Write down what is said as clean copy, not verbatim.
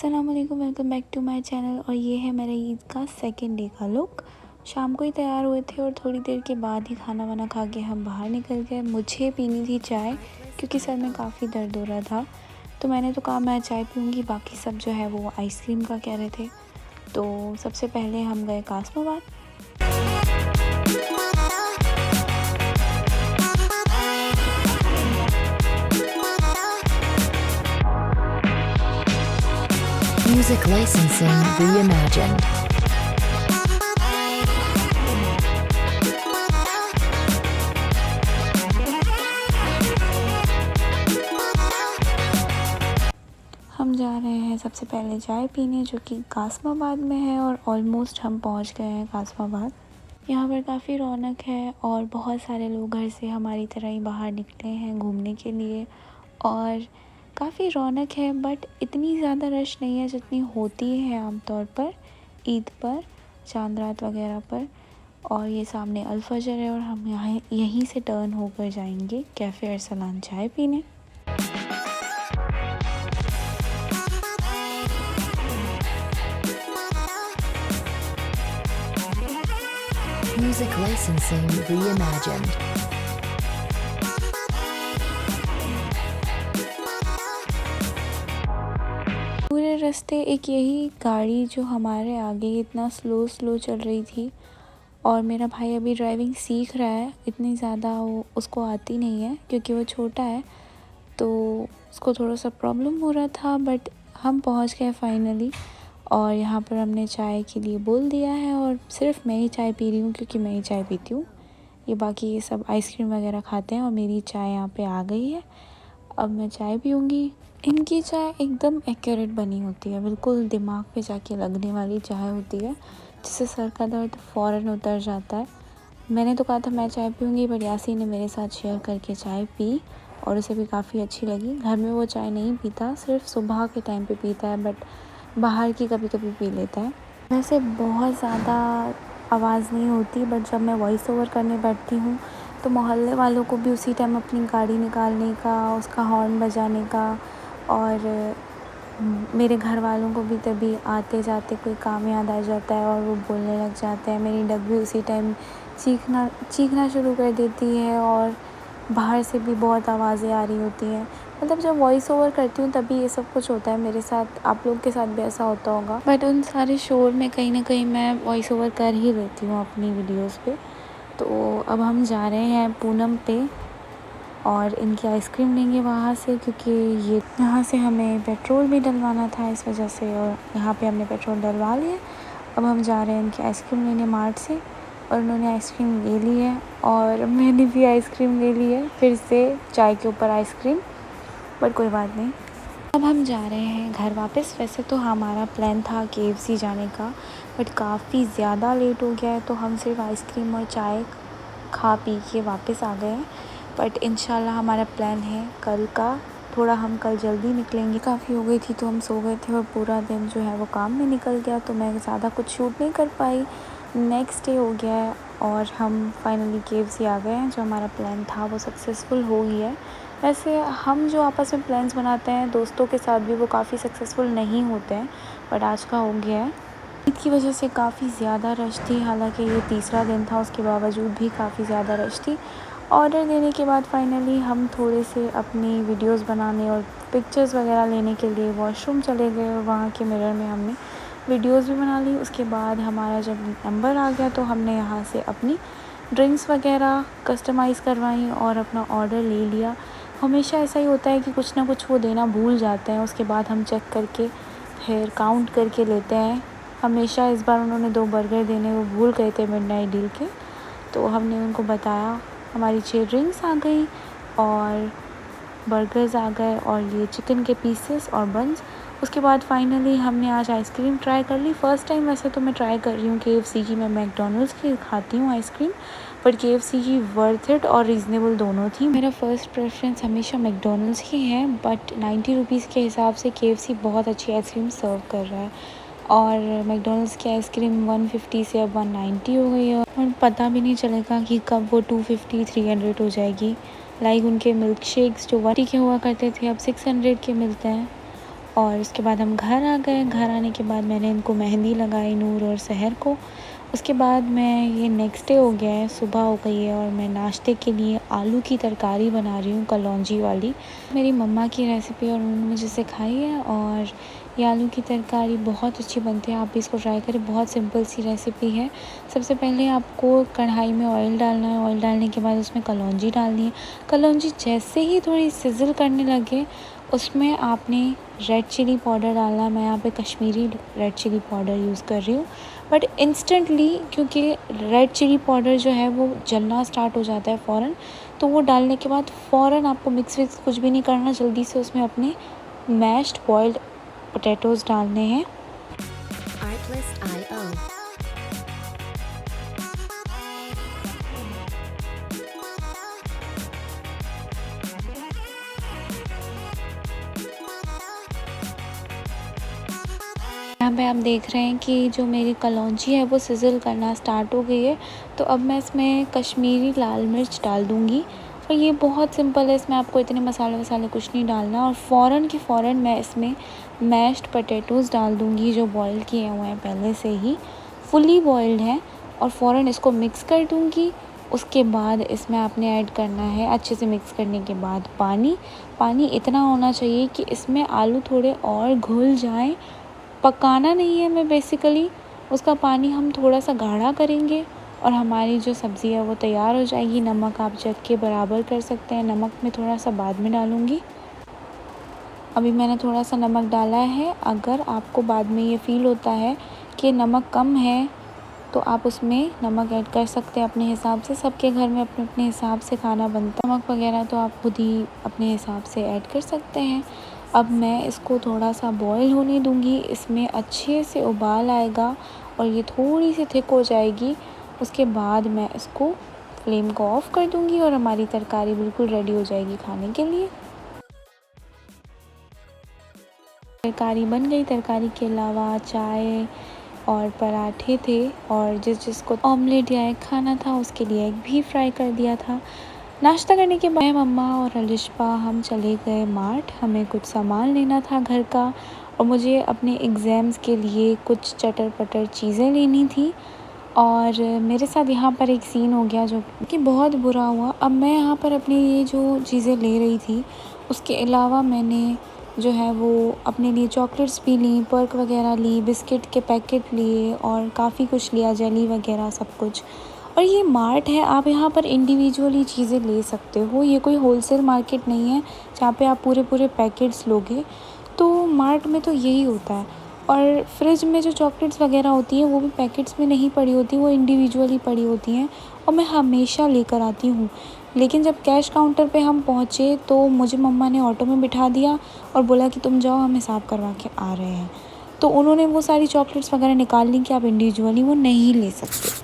अस्सलाम वालेकुम, welcome back to my channel. और ये है मेरा ईद का सेकंड डे का लुक। शाम को ही तैयार हुए थे और थोड़ी देर के बाद ही खाना वाना खा के हम बाहर निकल गए। मुझे पीनी थी चाय क्योंकि सर में काफ़ी दर्द हो रहा था, तो मैंने तो कहा मैं चाय पीऊँगी। बाकी सब जो है वो आइसक्रीम का कह रहे थे। तो सबसे पहले हम गए कासमाबाद। Music licensing reimagined. हम जा रहे हैं सबसे पहले चाय पीने, जो कि कासमाबाद में है, और ऑलमोस्ट हम पहुंच गए हैं कासमाबाद। यहाँ पर काफ़ी रौनक है और बहुत सारे लोग घर से हमारी तरह ही बाहर निकले हैं घूमने के लिए। और काफ़ी रौनक है, बट इतनी ज़्यादा रश नहीं है जितनी होती है आमतौर पर ईद पर, चांद रात वगैरह पर। और ये सामने अल-फजर है और हम यहाँ यहीं से टर्न होकर जाएंगे कैफ़े अरसलान चाय पीने। Music licensing reimagined. पूरे रास्ते एक यही गाड़ी जो हमारे आगे इतना स्लो चल रही थी। और मेरा भाई अभी ड्राइविंग सीख रहा है, इतनी ज़्यादा वो उसको आती नहीं है क्योंकि वो छोटा है, तो उसको थोड़ा सा प्रॉब्लम हो रहा था। बट हम पहुंच गए फाइनली। और यहाँ पर हमने चाय के लिए बोल दिया है और सिर्फ मैं ही चाय पी रही हूँ क्योंकि मैं ही चाय पीती हूँ। ये बाकी ये सब आइसक्रीम वगैरह खाते हैं और मेरी चाय यहाँ पे आ गई है। अब मैं चाय पीऊँगी। इनकी चाय एकदम एक्यूरेट बनी होती है, बिल्कुल दिमाग पे जाके लगने वाली चाय होती है, जिससे सर का दर्द फ़ौरन उतर जाता है। मैंने तो कहा था मैं चाय पीऊँगी, बट यासीन ने मेरे साथ शेयर करके चाय पी और उसे भी काफ़ी अच्छी लगी। घर में वो चाय नहीं पीता, सिर्फ सुबह के टाइम पे पीता है, बट बाहर की कभी कभी पी लेता है। वैसे बहुत ज़्यादा आवाज़ नहीं होती, बट जब मैं वॉइस ओवर करने बैठती हूँ तो मोहल्ले वालों को भी उसी टाइम अपनी गाड़ी निकालने का, उसका हॉर्न बजाने का, और मेरे घर वालों को भी तभी आते जाते कोई काम याद आ जाता है और वो बोलने लग जाते हैं। मेरी डग भी उसी टाइम चीखना शुरू कर देती है और बाहर से भी बहुत आवाज़ें आ रही होती हैं। मतलब जब वॉइस ओवर करती हूँ तभी ये सब कुछ होता है मेरे साथ। आप लोग के साथ भी ऐसा होता होगा, बट उन सारे शोर में कहीं ना कहीं मैं वॉइस ओवर कर ही लेती हूँ अपनी वीडियोस पे। तो अब हम जा रहे हैं पूनम पे और इनकी आइसक्रीम लेंगे वहाँ से, क्योंकि ये यहाँ से हमें पेट्रोल भी डलवाना था इस वजह से, और यहाँ पे हमने पेट्रोल डलवा लिया। अब हम जा रहे हैं इनकी आइसक्रीम लेने मार्ट से, और उन्होंने आइसक्रीम ले ली है और मैंने भी आइसक्रीम ले ली है, फिर से चाय के ऊपर आइसक्रीम। बट कोई बात नहीं। अब हम जा रहे हैं घर वापस। वैसे तो हमारा प्लान था KFC जाने का, बट काफ़ी ज़्यादा लेट हो गया है, तो हम सिर्फ आइसक्रीम और चाय खा पी के वापस आ गए हैं। बट इंशाल्लाह हमारा प्लान है कल का, थोड़ा हम कल जल्दी निकलेंगे। काफ़ी हो गई थी तो हम सो गए थे और पूरा दिन जो है वो काम में निकल गया, तो मैं ज़्यादा कुछ शूट नहीं कर पाई। नेक्स्ट डे हो गया है और हम फाइनली KFC आ गए हैं। जो हमारा प्लान था वो सक्सेसफुल हो गया है। वैसे हम जो आपस में प्लान्स बनाते हैं दोस्तों के साथ भी, वो काफ़ी सक्सेसफुल नहीं होते हैं, बट आज का हो गया है। ईद की वजह से काफ़ी ज़्यादा रश थी, हालांकि ये तीसरा दिन था, उसके बावजूद भी काफ़ी ज़्यादा रश थी। ऑर्डर देने के बाद फाइनली हम थोड़े से अपनी वीडियोस बनाने और पिक्चर्स वगैरह लेने के लिए वॉशरूम चले गए, और वहाँ के मिरर में हमने वीडियोस भी बना ली। उसके बाद हमारा जब नंबर आ गया तो हमने यहाँ से अपनी ड्रिंक्स वगैरह कस्टमाइज़ करवाई और अपना ऑर्डर ले लिया। हमेशा ऐसा ही होता है कि कुछ ना कुछ वो देना भूल जाते हैं, उसके बाद हम चेक करके फिर काउंट करके लेते हैं। हमेशा इस बार उन्होंने 2 बर्गर देने वो भूल गए थे मिडनाइट डील के, तो हमने उनको बताया। हमारी 6 ड्रिंक्स आ गई और बर्गर्स आ गए और ये चिकन के पीसेस और बंस। उसके बाद फाइनली हमने आज आइसक्रीम ट्राई कर ली। फ़र्स्ट टाइम वैसे तो मैं ट्राई कर रही हूँ KFC की। मैं मैकडोनल्ड्स की खाती हूँ आइसक्रीम, बट KFC की वर्थ इट और रीज़नेबल दोनों थी। मेरा फ़र्स्ट प्रेफरेंस हमेशा मैकडोनल्ड्स ही है, बट 90 रुपीज़ के हिसाब से KFC बहुत अच्छी आइसक्रीम सर्व कर रहा है। और मैकडोनल्ड्स की आइसक्रीम 150 से अब 190 हो गई है, और पता भी नहीं चलेगा कि कब वो 250 300 हो जाएगी। लाइक उनके मिल्क शेक्स जो 1 के हुआ करते थे अब 600 के मिलते हैं। और उसके बाद हम घर आ गए। घर आने के बाद मैंने इनको मेहंदी लगाई, नूर और सहर को। उसके बाद मैं ये नेक्स्ट डे हो गया है, सुबह हो गई है और मैं नाश्ते के लिए आलू की तरकारी बना रही हूँ, कलौंजी वाली। मेरी मम्मा की रेसिपी और उन्होंने मुझे सिखाई है और ये आलू की तरकारी बहुत अच्छी बनती है। आप भी इसको ट्राई करें, बहुत सिंपल सी रेसिपी है। सबसे पहले आपको कढ़ाई में ऑयल डालना है। ऑयल डालने के बाद उसमें कलौंजी डालनी है। कलौंजी जैसे ही थोड़ी सिजल करने लगे उसमें आपने रेड चिली पाउडर डालना। मैं यहाँ पे Kashmiri red chilli powder use कर रही हूँ, बट इंस्टेंटली, क्योंकि रेड चिली पाउडर जो है वो जलना स्टार्ट हो जाता है फ़ौरन, तो वो डालने के बाद फ़ौरन आपको मिक्स कुछ भी नहीं करना, जल्दी से उसमें अपने मैश्ड बॉइल्ड पोटैटोज़ डालने हैं। Artlist.io यहाँ पे आप देख रहे हैं कि जो मेरी कलौंजी है वो सिजल करना स्टार्ट हो गई है। तो अब मैं इसमें कश्मीरी लाल मिर्च डाल दूँगी और ये बहुत सिंपल है, इसमें आपको इतने मसाले वसाले कुछ नहीं डालना। और फ़ौरन की फ़ौरन मैं इसमें मैश्ड पोटैटोज़ डाल दूँगी जो बॉईल किए हुए हैं पहले से ही, फुली बॉइल्ड हैं, और फ़ौरन इसको मिक्स कर दूँगी। उसके बाद इसमें आपने ऐड करना है, अच्छे से मिक्स करने के बाद, पानी इतना होना चाहिए कि इसमें आलू थोड़े और घुल जाएँ। पकाना नहीं है हमें, बेसिकली उसका पानी हम थोड़ा सा गाढ़ा करेंगे और हमारी जो सब्ज़ी है वो तैयार हो जाएगी। नमक आप चख के बराबर कर सकते हैं, नमक मैं थोड़ा सा बाद में डालूँगी। अभी मैंने थोड़ा सा नमक डाला है। अगर आपको बाद में ये फ़ील होता है कि नमक कम है तो आप उसमें नमक ऐड कर सकते हैं अपने हिसाब से। सबके घर में अपने अपने हिसाब से खाना बनता है, नमक वगैरह तो आप खुद ही अपने हिसाब से ऐड कर सकते हैं। अब मैं इसको थोड़ा सा बॉईल होने दूँगी, इसमें अच्छे से उबाल आएगा और ये थोड़ी सी थिक हो जाएगी। उसके बाद मैं इसको फ्लेम को ऑफ़ कर दूँगी और हमारी तरकारी बिल्कुल रेडी हो जाएगी खाने के लिए। तरकारी बन गई। तरकारी के अलावा चाय और पराठे थे, और जिसको ऑमलेट या एग खाना था उसके लिए एग भी फ्राई कर दिया था। नाश्ता करने के बाद मैं, मम्मा और अलिशा हम चले गए मार्ट। हमें कुछ सामान लेना था घर का और मुझे अपने एग्ज़ाम्स के लिए कुछ चटर पटर चीज़ें लेनी थी। और मेरे साथ यहाँ पर एक सीन हो गया जो कि बहुत बुरा हुआ। अब मैं यहाँ पर अपनी ये जो चीज़ें ले रही थी उसके अलावा मैंने जो है वो अपने लिए चॉकलेट्स भी ली, पर्क वगैरह ली, बिस्किट के पैकेट लिए और काफ़ी कुछ लिया, जेली वगैरह सब कुछ। और ये मार्ट है, आप यहाँ पर इंडिविजुअली चीज़ें ले सकते हो, ये कोई होलसेल मार्केट नहीं है जहाँ पे आप पूरे पैकेट्स लोगे। तो मार्ट में तो यही होता है। और फ्रिज में जो चॉकलेट्स वगैरह होती हैं वो भी पैकेट्स में नहीं पड़ी होती, वो इंडिविजुअली पड़ी होती हैं और मैं हमेशा लेकर आती हूँ। लेकिन जब कैश काउंटर पे हम पहुँचे तो मुझे मम्मा ने ऑटो में बिठा दिया और बोला कि तुम जाओ, हम हिसाब करवा के आ रहे हैं। तो उन्होंने वो सारी चॉकलेट्स वगैरह निकाल ली कि आप इंडिविजुअली वो नहीं ले सकते।